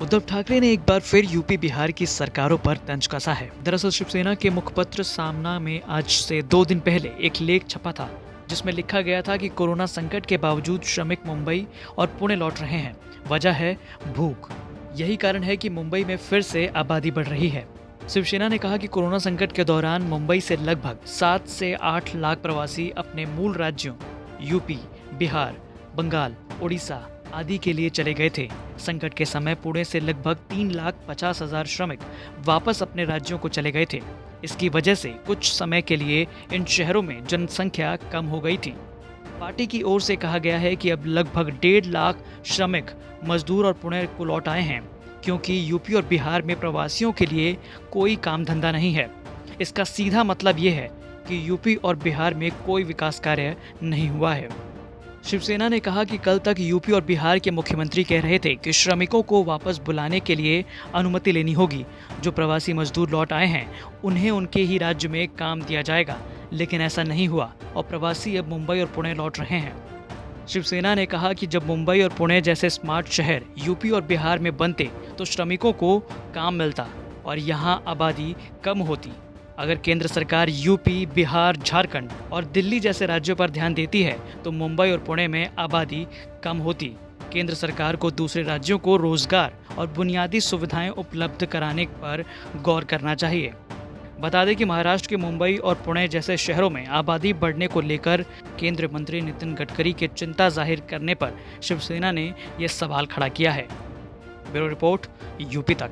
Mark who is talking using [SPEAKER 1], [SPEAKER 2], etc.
[SPEAKER 1] उद्धव ठाकरे ने एक बार फिर यूपी बिहार की सरकारों पर तंज कसा है। दरअसल शिवसेना के मुखपत्र सामना में आज से 2 दिन पहले एक लेख छपा था जिसमें लिखा गया था कि कोरोना संकट के बावजूद श्रमिक मुंबई और पुणे लौट रहे हैं। वजह है भूख। यही कारण है कि मुंबई में फिर से आबादी बढ़ रही है। शिवसेना ने कहा कि कोरोना संकट के दौरान मुंबई से लगभग 7 से 8 लाख प्रवासी अपने मूल राज्यों यूपी, बिहार, बंगाल, उड़ीसा आदि के लिए चले गए थे। संकट के समय पुणे से लगभग 3,50,000 श्रमिक वापस अपने राज्यों को चले गए थे। इसकी वजह से कुछ समय के लिए इन शहरों में जनसंख्या कम हो गई थी। पार्टी की ओर से कहा गया है कि अब लगभग 1.5 लाख श्रमिक मजदूर और पुणे को लौट आए हैं, क्योंकि यूपी और बिहार में प्रवासियों के लिए कोई काम धंधा नहीं है। इसका सीधा मतलब ये है कि यूपी और बिहार में कोई विकास कार्य नहीं हुआ है। शिवसेना ने कहा कि कल तक यूपी और बिहार के मुख्यमंत्री कह रहे थे कि श्रमिकों को वापस बुलाने के लिए अनुमति लेनी होगी। जो प्रवासी मजदूर लौट आए हैं उन्हें उनके ही राज्य में काम दिया जाएगा, लेकिन ऐसा नहीं हुआ और प्रवासी अब मुंबई और पुणे लौट रहे हैं। शिवसेना ने कहा कि जब मुंबई और पुणे जैसे स्मार्ट शहर यूपी और बिहार में बनते तो श्रमिकों को काम मिलता और यहाँ आबादी कम होती। अगर केंद्र सरकार यूपी, बिहार, झारखंड और दिल्ली जैसे राज्यों पर ध्यान देती है तो मुंबई और पुणे में आबादी कम होती। केंद्र सरकार को दूसरे राज्यों को रोजगार और बुनियादी सुविधाएं उपलब्ध कराने पर गौर करना चाहिए। बता दें कि महाराष्ट्र के मुंबई और पुणे जैसे शहरों में आबादी बढ़ने को लेकर केंद्रीय मंत्री नितिन गडकरी के चिंता जाहिर करने पर शिवसेना ने यह सवाल खड़ा किया है। ब्यूरो रिपोर्ट, यूपी तक।